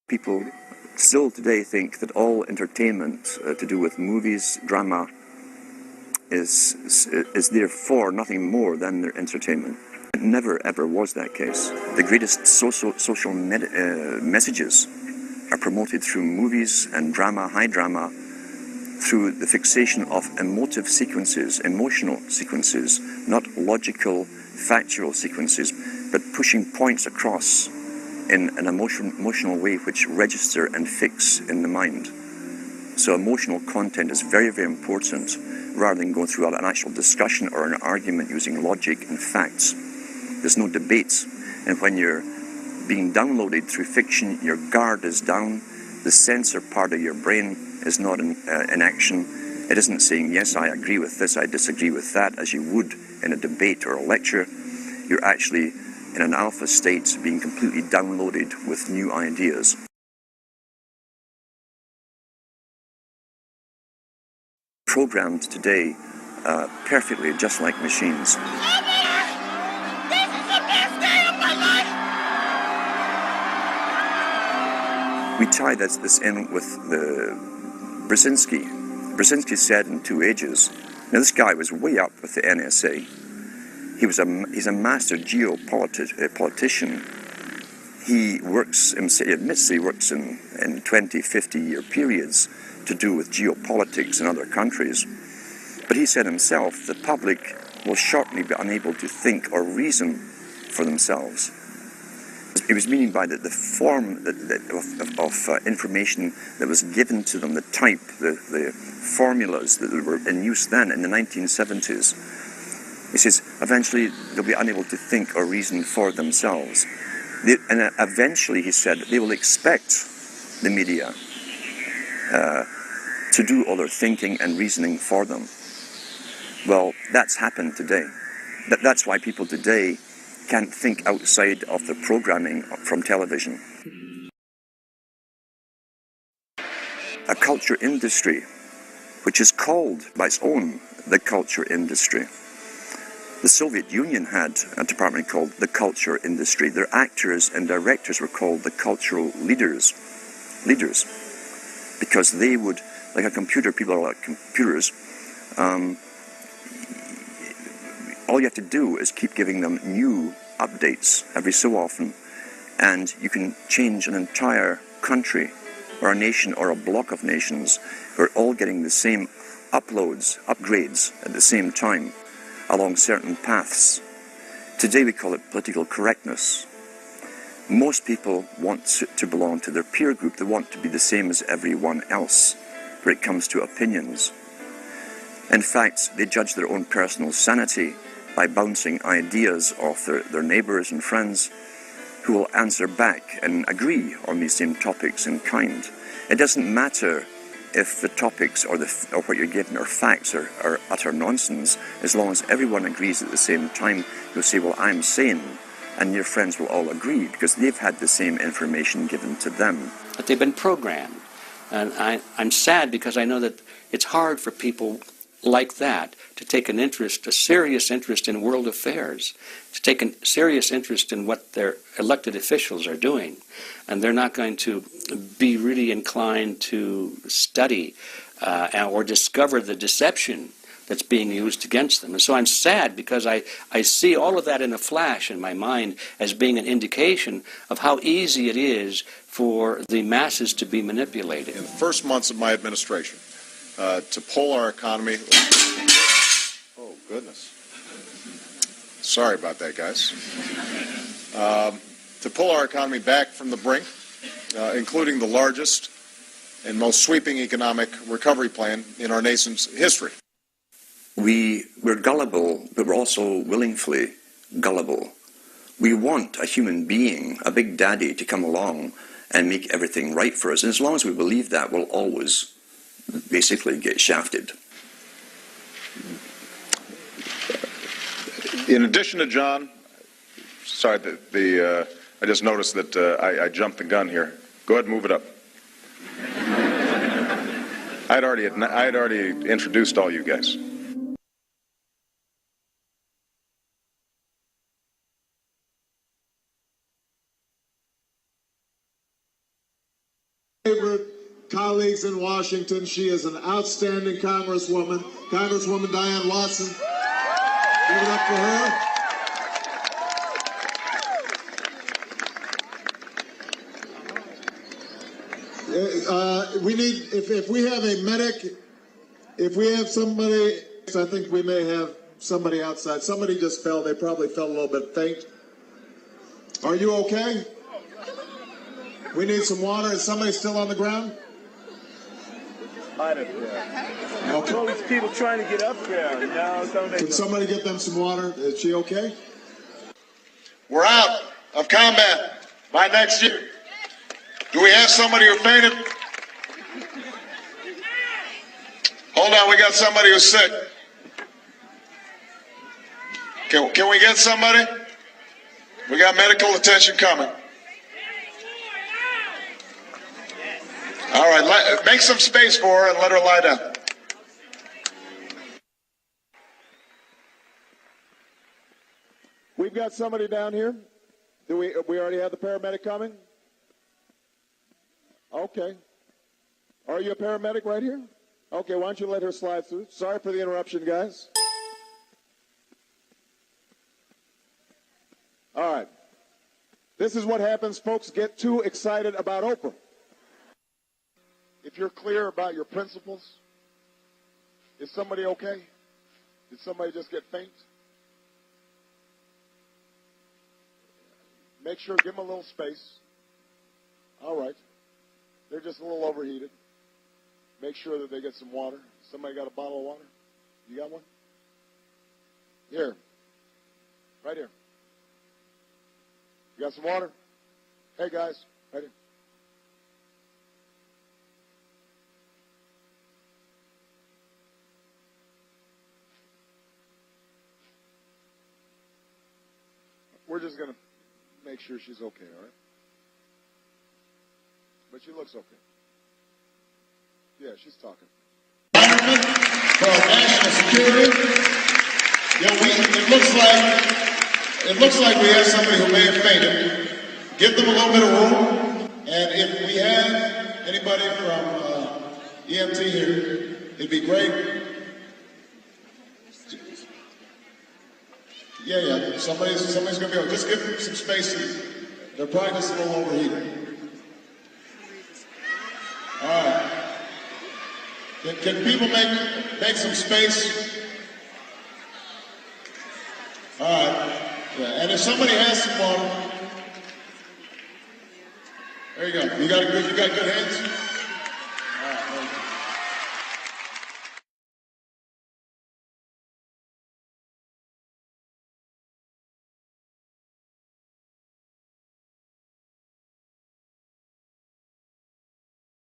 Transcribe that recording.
People still today think that all entertainment to do with movies, drama, is therefore nothing more than their entertainment. It never ever was that case. The greatest social messages are promoted through movies and drama, high drama, through the fixation of emotive sequences, emotional sequences, not logical, factual sequences, but pushing points across in an emotional way which register and fix in the mind. So emotional content is very, very important, rather than going through an actual discussion or an argument using logic and facts. There's no debate. And when you're being downloaded through fiction, your guard is down, the sensor part of your brain is not in action. It isn't saying, yes, I agree with this, I disagree with that, as you would in a debate or a lecture. You're actually in an alpha state, being completely downloaded with new ideas. Programmed today perfectly, just like machines. We tie this in with the Brzezinski. Brzezinski said in 2 Ages. Now this guy was way up with the NSA. He's a master geopolitician. He admits he works in 20, 50-year periods to do with geopolitics in other countries. But he said himself, the public will shortly be unable to think or reason for themselves. He was meaning by the form of information that was given to them, the type, the formulas that were in use then in the 1970s. He says, eventually they'll be unable to think or reason for themselves. And eventually, he said, they will expect the media to do all their thinking and reasoning for them. Well, that's happened today. That's why people today can't think outside of the programming from television. A culture industry, which is called by its own the culture industry. The Soviet Union had a department called the culture industry. Their actors and directors were called the cultural leaders, because they would, like a computer, people are like computers, all you have to do is keep giving them new updates every so often, and you can change an entire country or a nation or a block of nations who are all getting the same upgrades at the same time along certain paths. Today we call it political correctness. Most people want to belong to their peer group. They want to be the same as everyone else when it comes to opinions. In fact, they judge their own personal sanity by bouncing ideas off their neighbours and friends who will answer back and agree on these same topics in kind. It doesn't matter if the topics or what you're given are facts or utter nonsense, as long as everyone agrees at the same time. You'll say, well, I'm sane, and your friends will all agree because they've had the same information given to them. But they've been programmed, and I'm sad because I know that it's hard for people like that to take a serious interest in world affairs, to take a serious interest in what their elected officials are doing. And they're not going to be really inclined to study or discover the deception that's being used against them. And so I'm sad because I see all of that in a flash in my mind as being an indication of how easy it is for the masses to be manipulated. In the first months of my administration, to pull our economy... Oh, goodness. Sorry about that, guys. To pull our economy back from the brink, including the largest and most sweeping economic recovery plan in our nation's history. We're gullible, but we're also willingly gullible. We want a human being, a big daddy, to come along and make everything right for us. And as long as we believe that, we'll always basically get shafted. In addition to John, sorry, I just noticed that I jumped the gun here. Go ahead and move it up. I'd already introduced all you guys. Favorite colleagues in Washington. She is an outstanding Congresswoman, Congresswoman Diane Watson. Give it up for her. We need, if we have a medic, if we have somebody, I think we may have somebody outside. Somebody just fell. They probably felt a little bit faint. Are you okay? We need some water. Is somebody still on the ground? Okay. All these people trying to get up there. Can somebody get them some water? Is she okay? We're out of combat by next year. Do we have somebody who fainted? Hold on, we got somebody who's sick. Can we get somebody? We got medical attention coming. All right, make some space for her and let her lie down. We've got somebody down here. Do we already have the paramedic coming? Okay. Are you a paramedic right here? Okay, why don't you let her slide through? Sorry for the interruption, guys. All right. This is what happens, folks get too excited about Oprah. If you're clear about your principles, is somebody okay? Did somebody just get faint? Make sure, give them a little space. All right. They're just a little overheated. Make sure that they get some water. Somebody got a bottle of water? You got one? Here. Right here. You got some water? Hey, guys. Right here. We're just going to make sure she's okay, all right? But she looks okay. Yeah, she's talking. For national security, it looks like we have somebody who may have fainted. Give them a little bit of room, and if we have anybody from EMT here, it'd be great. Yeah, somebody's going to be able. Just give them some space. They're probably just a little overheated. All right. Can people make some space? All right. Yeah. And if somebody has some water, there you go. You got good hands.